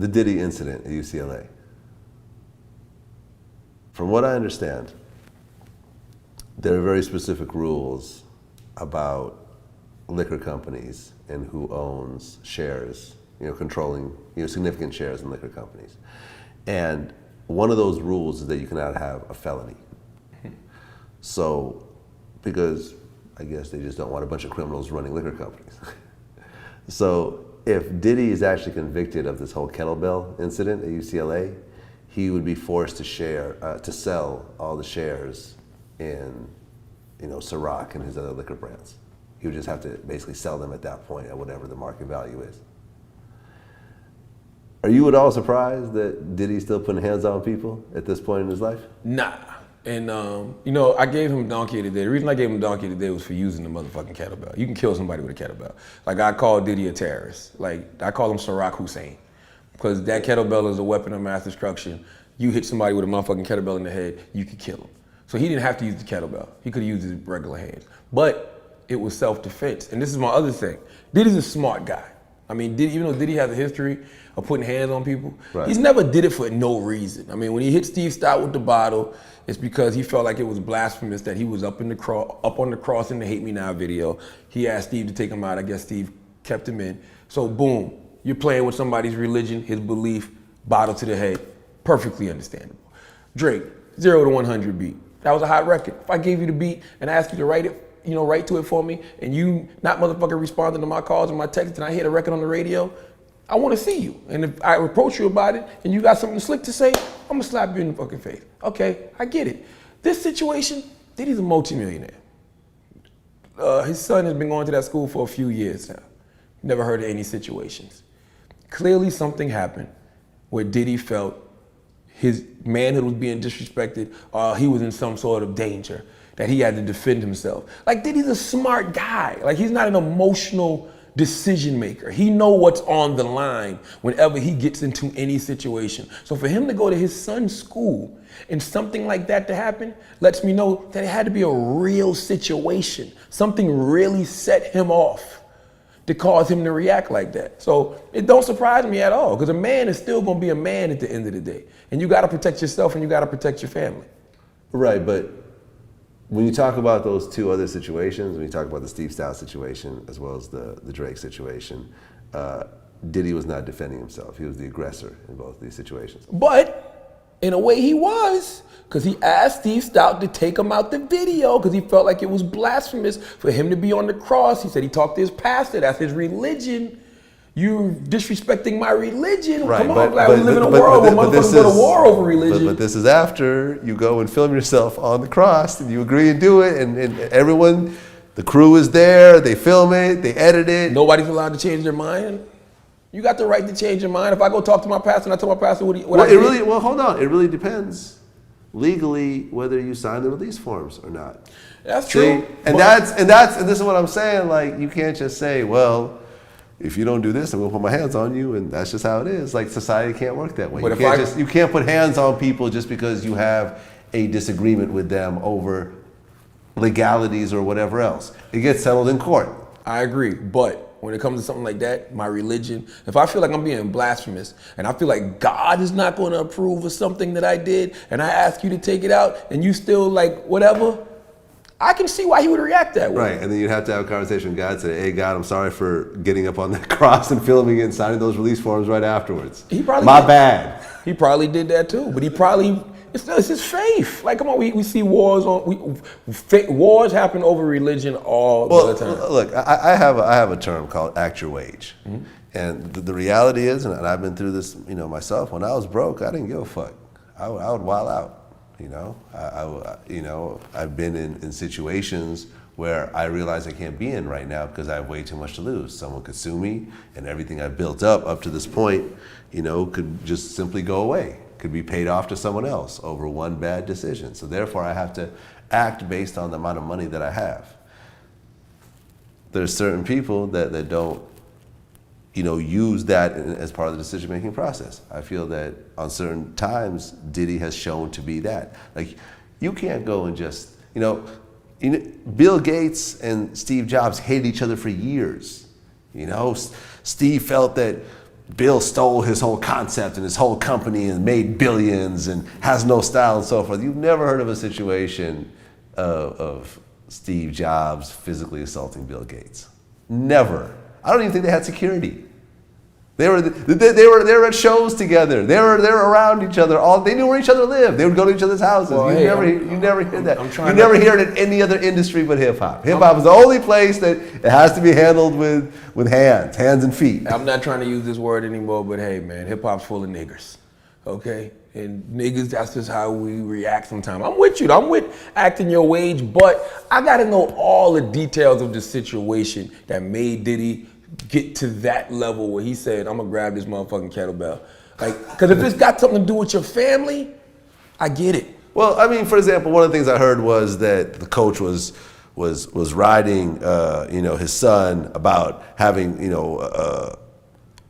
the Diddy incident at UCLA. From what I understand, there are very specific rules about liquor companies and who owns shares, controlling, significant shares in liquor companies. And one of those rules is that you cannot have a felony. So, because I guess they just don't want a bunch of criminals running liquor companies. So if Diddy is actually convicted of this whole kettlebell incident at UCLA, he would be forced to sell all the shares in, Ciroc and his other liquor brands. He would just have to basically sell them at that point at whatever the market value is. Are you at all surprised that Diddy's still putting hands on people at this point in his life? Nah. And, I gave him a donkey of the day. The reason I gave him a donkey of the day was for using the motherfucking kettlebell. You can kill somebody with a kettlebell. Like, I call Diddy a terrorist. Like, I call him Ciroc Hussein. Because that kettlebell is a weapon of mass destruction. You hit somebody with a motherfucking kettlebell in the head, you could kill him. So he didn't have to use the kettlebell. He could have used his regular hands. But it was self-defense. And this is my other thing. Diddy's a smart guy. I mean, even though Diddy has a history of putting hands on people, right, he's never did it for no reason. I mean, when he hit Steve Stoute with the bottle, it's because he felt like it was blasphemous that he was up on the cross in the Hate Me Now video. He asked Steve to take him out. I guess Steve kept him in. So boom, you're playing with somebody's religion, his belief, bottle to the head. Perfectly understandable. Drake, 0 to 100 beat. That was a hot record. If I gave you the beat and asked you to write to it for me, and you not motherfucking responding to my calls and my texts, and I hear the record on the radio, I want to see you. And if I approach you about it and you got something slick to say, I'm gonna slap you in the fucking face. Okay, I get it. This situation, Diddy's a multimillionaire. His son has been going to that school for a few years now. Never heard of any situations. Clearly something happened where Diddy felt his manhood was being disrespected, or he was in some sort of danger, that he had to defend himself. Like, Diddy's a smart guy. Like, he's not an emotional decision maker. He knows what's on the line whenever he gets into any situation. So for him to go to his son's school and something like that to happen lets me know that it had to be a real situation. Something really set him off to cause him to react like that. So it don't surprise me at all, because a man is still gonna be a man at the end of the day. And you gotta protect yourself and you gotta protect your family. Right, but when you talk about those two other situations, when you talk about the Steve Stoute situation as well as the Drake situation, Diddy was not defending himself. He was the aggressor in both these situations. But in a way he was, because he asked Steve Stoute to take him out the video because he felt like it was blasphemous for him to be on the cross. He said he talked to his pastor, that's his religion. You're disrespecting my religion. Right, come on, we live in a world where motherfuckers go to war over religion. But this is after you go and film yourself on the cross and you agree and do it, and everyone, the crew is there, they film it, they edit it. Nobody's allowed to change their mind. You got the right to change your mind. If I go talk to my pastor and I tell my pastor what I did. Well, hold on. It really depends legally whether you sign the release forms or not. That's true. And this is what I'm saying. Like, you can't just say, well, if you don't do this, I'm gonna put my hands on you, and that's just how it is. Like, society can't work that way. You can't put hands on people just because you have a disagreement with them over legalities or whatever else. It gets settled in court. I agree, but when it comes to something like that, my religion, if I feel like I'm being blasphemous and I feel like God is not going to approve of something that I did and I ask you to take it out and you still like whatever, I can see why he would react that way. Right, and then you'd have to have a conversation with God, say, hey God, I'm sorry for getting up on that cross and filming it and signing those release forms right afterwards. Bad. He probably did that too, but it's his faith. Like, come on, we see wars wars happen over religion all the time. Look, I have a term called act your wage. Mm-hmm. And the reality is, and I've been through this, myself, when I was broke, I didn't give a fuck. I would wild out. I've been in situations where I realize I can't be in right now because I have way too much to lose. Someone could sue me, and everything I've built up to this point, could just simply go away. Could be paid off to someone else over one bad decision. So therefore, I have to act based on the amount of money that I have. There's certain people that don't, use that as part of the decision-making process. I feel that on certain times, Diddy has shown to be that. Like, you can't go and just, Bill Gates and Steve Jobs hated each other for years. Steve felt that Bill stole his whole concept and his whole company and made billions and has no style and so forth. You've never heard of a situation of Steve Jobs physically assaulting Bill Gates. Never. I don't even think they had security. They were at shows together. They were around each other. They knew where each other lived. They would go to each other's houses. Well, you never hear that. You never hear it in any other industry but hip hop. Hip hop is the only place that it has to be handled with hands and feet. I'm not trying to use this word anymore, but hey, man, hip hop's full of niggers, okay? And niggas, that's just how we react sometimes. I'm with you. I'm with acting your wage, but I got to know all the details of the situation that made Diddy get to that level where he said, I'm gonna grab this motherfucking kettlebell. Like, because if it's got something to do with your family, I get it. Well, I mean, for example, one of the things I heard was that the coach was riding, his son about having,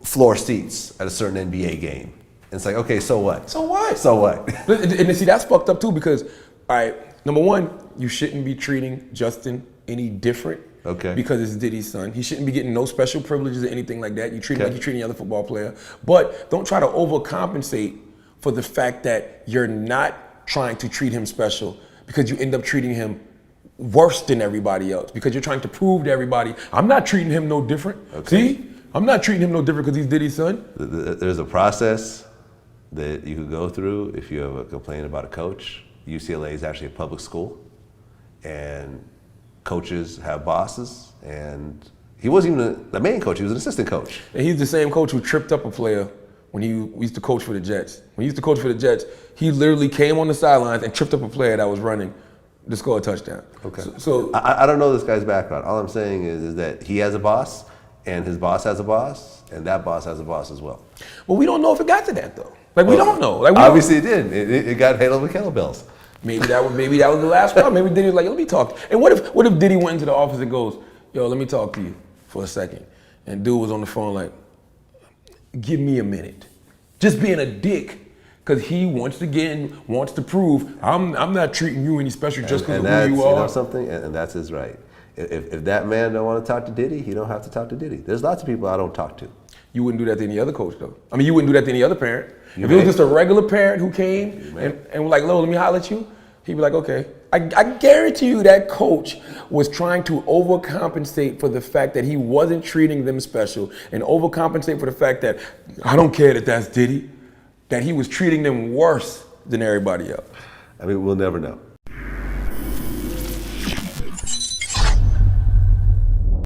floor seats at a certain NBA game. And it's like, okay, so what? So what? So what? And see, that's fucked up too because, all right, number one, you shouldn't be treating Justin any different. Okay. Because it's Diddy's son. He shouldn't be getting no special privileges or anything like that. You treat him like you treat any other football player. But don't try to overcompensate for the fact that you're not trying to treat him special because you end up treating him worse than everybody else because you're trying to prove to everybody, I'm not treating him no different. Okay. See? I'm not treating him no different because he's Diddy's son. There's a process that you could go through if you have a complaint about a coach. UCLA is actually a public school. And coaches have bosses, and he wasn't even the main coach, he was an assistant coach. And he's the same coach who tripped up a player when he used to coach for the Jets. When he used to coach for the Jets, he literally came on the sidelines and tripped up a player that was running to score a touchdown. Okay. So I don't know this guy's background. All I'm saying is that he has a boss, and his boss has a boss, and that boss has a boss as well. But we don't know if it got to that though. Like we don't know. Like obviously it did. It got handled with kettlebells. Maybe that was the last one. Maybe Diddy was like, let me talk. And what if Diddy went into the office and goes, yo, let me talk to you for a second. And dude was on the phone like, give me a minute. Just being a dick, because he wants to prove I'm not treating you any special just because of who you are. You know something? And that's his right. If that man don't want to talk to Diddy, he don't have to talk to Diddy. There's lots of people I don't talk to. You wouldn't do that to any other coach though. I mean, you wouldn't do that to any other parent. If it was just a regular parent who came and was like, Lo, let me holler at you, he'd be like, okay. I guarantee you that coach was trying to overcompensate for the fact that he wasn't treating them special and overcompensate for the fact that, I don't care that that's Diddy, that he was treating them worse than everybody else. I mean, we'll never know.